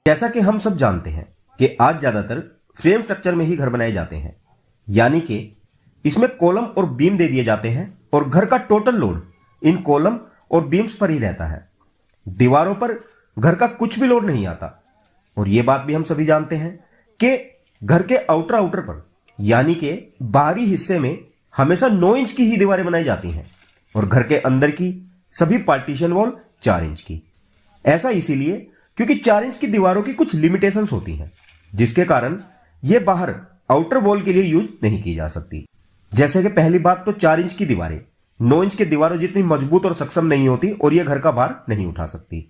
जैसा कि हम सब जानते हैं कि आज ज्यादातर फ्रेम स्ट्रक्चर में ही घर बनाए जाते हैं, यानी कि इसमें कॉलम और बीम दे दिए जाते हैं और घर का टोटल लोड इन कॉलम और बीम्स पर ही रहता है। दीवारों पर घर का कुछ भी लोड नहीं आता। और यह बात भी हम सभी जानते हैं कि घर के आउटर पर यानी कि बाहरी हिस्से में हमेशा 9 इंच की ही दीवारें बनाई जाती हैं और घर के अंदर की सभी पार्टीशन वॉल 4 इंच की। ऐसा इसीलिए क्योंकि 4 इंच की दीवारों की कुछ लिमिटेशंस होती हैं, जिसके कारण यह बाहर आउटर वॉल के लिए यूज नहीं की जा सकती। जैसे कि पहली बात तो 4 इंच की दीवारें 9 इंच की दीवारों जितनी मजबूत और सक्षम नहीं होती और यह घर का भार नहीं उठा सकती।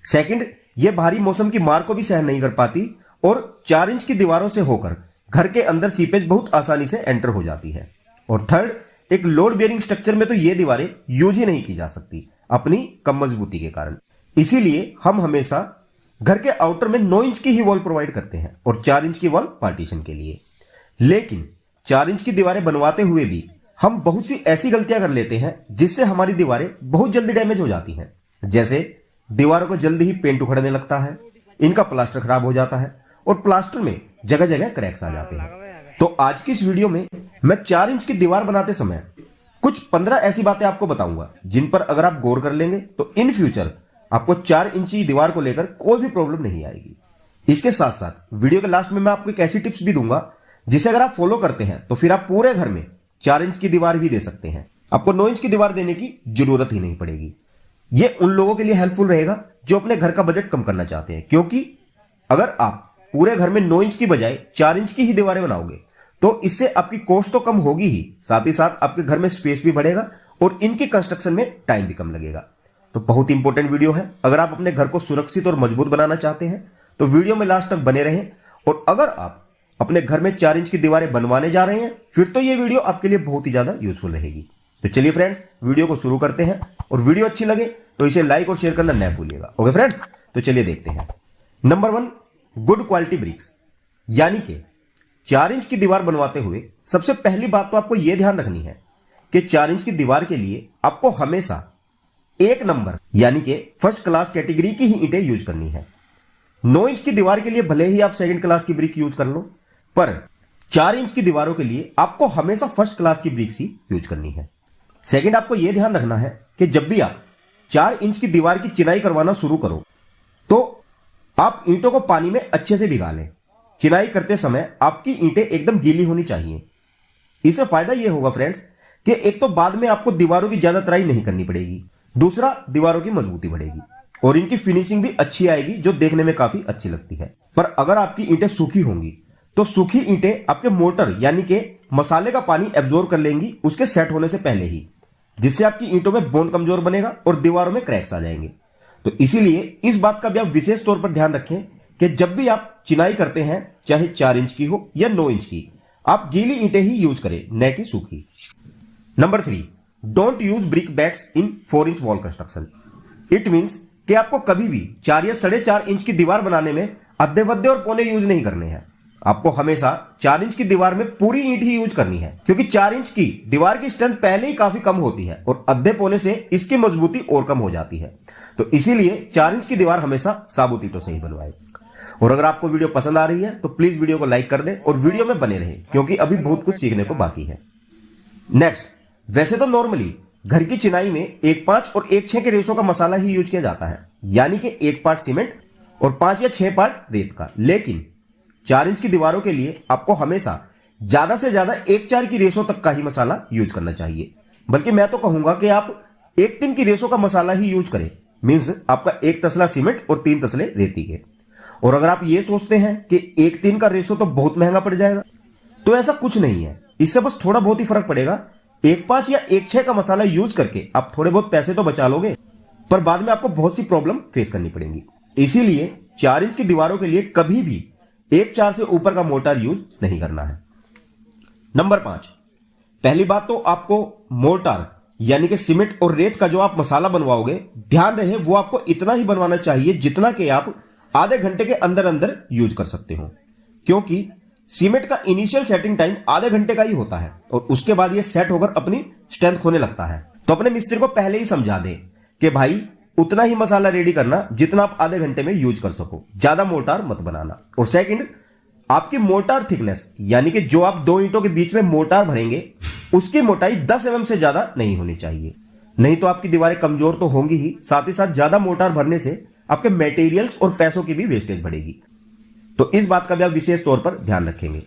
सेकंड, यह भारी मौसम की मार को भी सहन नहीं कर पाती और 4 इंच की दीवारों से होकर घर के अंदर सीपेज बहुत आसानी से एंटर हो जाती है। और थर्ड, एक लोड बेयरिंग स्ट्रक्चर में तो यह दीवारें यूज ही नहीं की जा सकती अपनी कम मजबूती के कारण। इसीलिए हम हमेशा घर के आउटर में 9 इंच की ही वॉल प्रोवाइड करते हैं और 4 इंच की वॉल पार्टीशन के लिए। लेकिन 4 इंच की दीवारें बनवाते हुए भी हम बहुत सी ऐसी गलतियां कर लेते हैं जिससे हमारी दीवारें बहुत जल्दी डैमेज हो जाती हैं। जैसे दीवारों को जल्दी ही पेंट उखड़ने लगता है, इनका प्लास्टर खराब हो जाता है और प्लास्टर में जगह जगह क्रैक्स आ जाते हैं। तो आज की इस वीडियो में मैं 4 इंच की दीवार बनाते समय कुछ 15 ऐसी बातें आपको बताऊंगा जिन पर अगर आप गौर कर लेंगे तो इन फ्यूचर आपको 4 इंची दीवार को लेकर कोई भी प्रॉब्लम नहीं आएगी। इसके साथ साथ वीडियो के लास्ट में मैं आपको एक ऐसी टिप्स भी दूंगा जिसे अगर आप फॉलो करते हैं तो फिर आप पूरे घर में 4 इंच की दीवार भी दे सकते हैं। आपको 9 इंच की दीवार देने की जरूरत ही नहीं पड़ेगी। यह उन लोगों के लिए हेल्पफुल रहेगा जो अपने घर का बजट कम करना चाहते हैं, क्योंकि अगर आप पूरे घर में 9 इंच की बजाय 4 इंच की ही दीवारें बनाओगे तो इससे आपकी कॉस्ट तो कम होगी ही, साथ ही साथ आपके घर में स्पेस भी बढ़ेगा और इनकी कंस्ट्रक्शन में टाइम भी कम लगेगा। तो बहुत इंपॉर्टेंट वीडियो है। अगर आप अपने घर को सुरक्षित और मजबूत बनाना चाहते हैं तो वीडियो में लास्ट तक बने रहें। और अगर आप अपने घर में 4 इंच की दीवारें बनवाने जा रहे हैं फिर तो यह वीडियो आपके लिए बहुत ही ज्यादा यूजफुल रहेगी। तो चलिए फ्रेंड्स, वीडियो को शुरू करते हैं और वीडियो अच्छी लगे तो इसे लाइक और शेयर करना न भूलिएगा। ओके फ्रेंड्स, तो चलिए देखते हैं। Number 1, good quality bricks. यानी कि 4 इंच की दीवार बनवाते हुए सबसे पहली बात तो आपको यह ध्यान रखनी है कि 4 इंच की दीवार के लिए आपको हमेशा 1 नंबर यानी कि फर्स्ट क्लास कैटेगरी की ही ईंटें यूज करनी है। 9 इंच की दीवार के लिए भले ही आप सेकंड क्लास की ब्रिक यूज कर लो, पर 4 इंच की दीवारों के लिए आपको हमेशा फर्स्ट क्लास की ब्रिक्स ही यूज करनी है। सेकंड, आपको यह ध्यान रखना है कि जब भी आप 4 इंच की दीवार की चिनाई करवाना शुरू करो तो आप ईंटों को पानी में अच्छे से भिगा लें। चिनाई करते समय आपकी ईंटें एकदम गीली होनी चाहिए। इससे फायदा यह होगा फ्रेंड्स कि एक तो बाद में आपको दीवारों की ज्यादा तराई नहीं करनी पड़ेगी, दूसरा दीवारों की मजबूती बढ़ेगी और इनकी फिनिशिंग भी अच्छी आएगी जो देखने में काफी अच्छी लगती है। पर अगर आपकी ईंटें सूखी होंगी तो सूखी ईंटें आपके मोर्टर यानी कि मसाले का पानी एब्जॉर्ब कर लेंगी उसके सेट होने से पहले ही, जिससे आपकी ईंटों में बॉन्ड कमजोर बनेगा और दीवारों में क्रैक्स आ जाएंगे। तो इसीलिए इस बात का भी आप विशेष तौर पर ध्यान रखें कि जब भी आप चिनाई करते हैं, चाहे 4 इंच की हो या 9 इंच की, आप गीली ईंटें ही यूज करें, न कि सूखी। Number 3, don't use brick bats in 4 inch wall construction. It means कि आपको कभी भी 4 या 4.5 इंच की दीवार बनाने में अद्धे वद्धे और पौने यूज नहीं करने हैं। आपको हमेशा 4 इंच की दीवार में पूरी ईंट ही यूज करनी है, क्योंकि 4 इंच की दीवार की स्ट्रेंथ पहले ही काफी कम होती है और अद्धे पौने से इसकी मजबूती और कम हो जाती है। तो इसीलिए 4 इंच की दीवार हमेशा साबुत ईंटों से ही बनवाएं। और अगर आपको वीडियो पसंद आ रही है तो प्लीज वीडियो को लाइक कर दें और वीडियो में बने रहें, क्योंकि अभी बहुत कुछ सीखने को बाकी है। नेक्स्ट, वैसे तो नॉर्मली घर की चिनाई में 1:5 और 1:6 के रेशो का मसाला ही यूज किया जाता है, यानी कि 1 पार्ट सीमेंट और 5 या 6 पार्ट रेत का। लेकिन 4 इंच की दीवारों के लिए आपको हमेशा ज्यादा से ज्यादा 1:4 की रेशो तक का ही मसाला यूज करना चाहिए। बल्कि मैं तो कहूंगा कि आप 1:3 की रेशो का मसाला ही यूज करें। मींस आपका 1 तसला सीमेंट और 3 तसले रेती के। और अगर आप ये सोचते हैं कि 1:3 का रेशो तो बहुत महंगा पड़ जाएगा, तो ऐसा कुछ नहीं है। इससे बस थोड़ा बहुत ही फर्क पड़ेगा। 1:5 या 1:6 का मसाला यूज करके आप थोड़े बहुत पैसे तो बचा लोगे, पर बाद में आपको बहुत सी प्रॉब्लम फेस करनी पड़ेंगी। इसीलिए 4 इंच की दीवारों के लिए कभी भी 1:4 से ऊपर का मोर्टार यूज नहीं करना है। नंबर 5, पहली बात तो आपको मोर्टार यानी कि सीमेंट और रेत का जो आप मसाला बनवाओगे, ध्यान रहे वो आपको इतना ही बनवाना चाहिए जितना कि आप आधे घंटे के अंदर अंदर यूज कर सकते हो, क्योंकि सीमेंट का इनिशियल सेटिंग टाइम आधे घंटे का ही होता है और उसके बाद ये सेट होकर अपनी स्ट्रेंथ खोने लगता है। तो अपने मिस्त्री को पहले ही समझा दें कि भाई उतना ही मसाला रेडी करना जितना आप आधे घंटे में यूज कर सको, ज्यादा मोर्टार मत बनाना। और सेकंड, आपकी मोर्टार थिकनेस यानी कि जो आप दो ईंटों के बीच में मोर्टार भरेंगे उसकी मोटाई 10 mm से ज्यादा नहीं होनी चाहिए, नहीं तो आपकी दीवारें कमजोर तो होंगी ही, साथ ही साथ ज्यादा मोर्टार भरने से आपके मटेरियल्स और पैसों की भी वेस्टेज बढ़ेगी। तो इस बात का भी आप विशेष तौर पर ध्यान रखेंगे।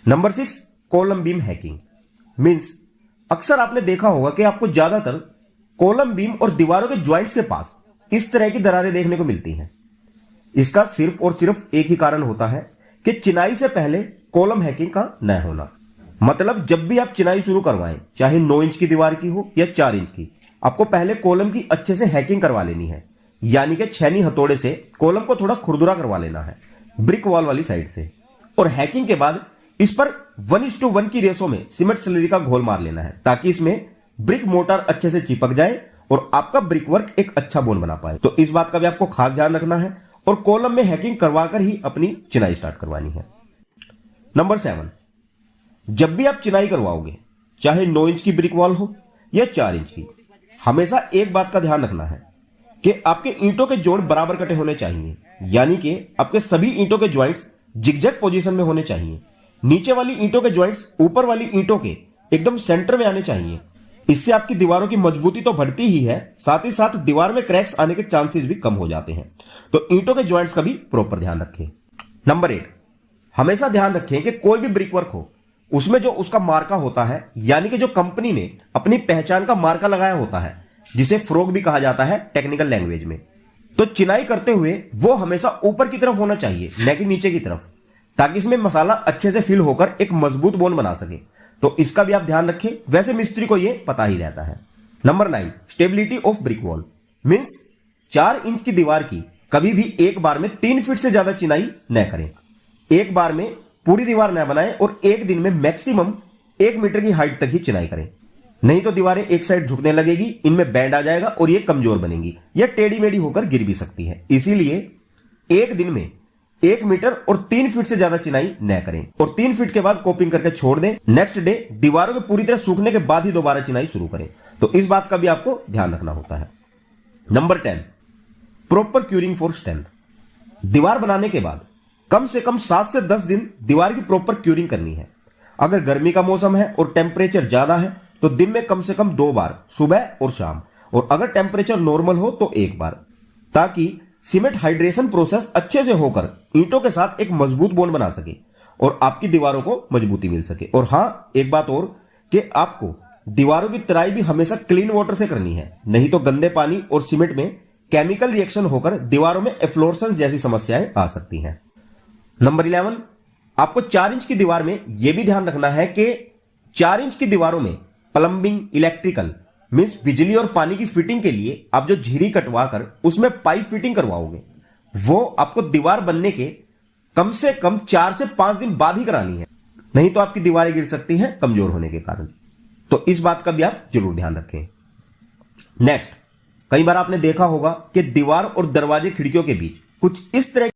Number 6, column beam hacking. Means अक्सर आपने देखा होगा कि आपको ज्यादातर कॉलम बीम और दीवारों के ज्वाइंट्स के पास इस तरह की दरारें देखने को मिलती हैं। इसका सिर्फ और सिर्फ एक ही कारण होता है कि चिनाई से पहले कॉलम हैकिंग का न होना। मतलब जब भी आप चिनाई शुरू करवाएं, चाहे 9 इंच की दीवार की हो या 4 इंच की, आपको पहले कॉलम की अच्छे से हैकिंग करवा लेनी है, यानी कि छेनी हथौड़े से कॉलम को थोड़ा खुरदुरा करवा लेना है ब्रिक वॉल वाली साइड से। और हैकिंग के बाद इस पर 1:1 की रेशो में सीमेंट स्लरी का घोल मार लेना है, ताकि इसमें ब्रिक मोर्टार अच्छे से चिपक जाए और आपका ब्रिक वर्क एक अच्छा बोन बना पाए। तो इस बात का भी आपको खास ध्यान रखना है और कॉलम में हैकिंग करवाकर ही अपनी चिनाई स्टार्ट करवानी है। नंबर 7, जब भी आप चिनाई करवाओगे, चाहे 9 इंच की ब्रिक वॉल हो या 4 इंच की, हमेशा एक बात का ध्यान रखना है कि आपके ईंटों के जोड़ बराबर कटे होने चाहिए, यानी कि आपके सभी ईंटों के ज्वाइंट्स जिगजैग पोजीशन में होने चाहिए। नीचे वाली ईंटों के ज्वाइंट्स ऊपर वाली ईंटों के एकदम सेंटर में आने चाहिए। इससे आपकी दीवारों की मजबूती तो बढ़ती ही है, साथ ही साथ दीवार में क्रैक्स आने के चांसेस भी कम हो जाते हैं। तो ईंटों के ज्वाइंट्स का भी प्रॉपर ध्यान रखें। नंबर 8, हमेशा ध्यान रखें कि कोई भी ब्रिक वर्क हो उसमें जो उसका मार्का होता है, यानी कि जो कंपनी ने अपनी पहचान का मार्का लगाया होता है, जिसे फ्रोग भी कहा जाता है टेक्निकल लैंग्वेज में, तो चिनाई करते हुए वो हमेशा ऊपर की तरफ होना चाहिए, न कि नीचे की तरफ, ताकि इसमें मसाला अच्छे से फिल होकर एक मजबूत बोन बना सके। तो इसका भी आप ध्यान रखें, वैसे मिस्त्री को ये पता ही रहता है। Number 9, stability of brick wall. Means 4 inch की दीवार की कभी भी एक बार में 3 फीट से ज्यादा चिनाई न करें। एक बार में पूरी दीवार न बनाएं और एक दिन में मैक्सिमम 1 मीटर की हाइट तक ही चिनाई करें, नहीं तो दीवारें एक साइड झुकने लगेगी, इनमें बैंड आ जाएगा और ये कमजोर बनेंगी या टेढ़ी मेढ़ी होकर गिर भी सकती है। इसीलिए एक दिन में 1 मीटर और 3 फीट से ज्यादा चिनाई न करें और 3 फीट के बाद कोपिंग करके छोड़ दें। नेक्स्ट डे दीवारों के पूरी तरह सूखने के बाद ही दोबारा चिनाई शुरू करें। तो इस बात का भी आपको ध्यान रखना होता है। Number 10, proper curing for strength. दीवार बनाने के बाद कम से कम 7 से 10 दिन दीवार की प्रॉपर क्यूरिंग करनी है। अगर गर्मी का मौसम है और टेम्परेचर ज्यादा है तो दिन में कम से कम 2 बार, सुबह और शाम, और अगर टेम्परेचर नॉर्मल हो तो 1 बार, ताकि सीमेंट हाइड्रेशन प्रोसेस अच्छे से होकर ईंटों के साथ एक मजबूत बोन बना सके और आपकी दीवारों को मजबूती मिल सके। और हां, एक बात और कि आपको दीवारों की तराई भी हमेशा क्लीन वाटर से करनी है, नहीं तो गंदे पानी और सीमेंट में केमिकल रिएक्शन होकर दीवारों में एफ्लोरेसेंस जैसी समस्याएं आ सकती हैं। नंबर 11, आपको 4 इंच की दीवार में यह भी ध्यान रखना है कि 4 इंच की दीवारों में प्लम्बिंग, इलेक्ट्रिकल मींस बिजली और पानी की फिटिंग के लिए आप जो झिरी कटवा कर उसमें पाइप फिटिंग करवाओगे, वो आपको दीवार बनने के कम से कम 4 से 5 दिन बाद ही करानी है, नहीं तो आपकी दीवारें गिर सकती हैं कमजोर होने के कारण। तो इस बात का भी आप जरूर ध्यान रखें। नेक्स्ट, कई बार आपने देखा होगा कि दीवार और दरवाजे खिड़कियों के बीच कुछ इस तरह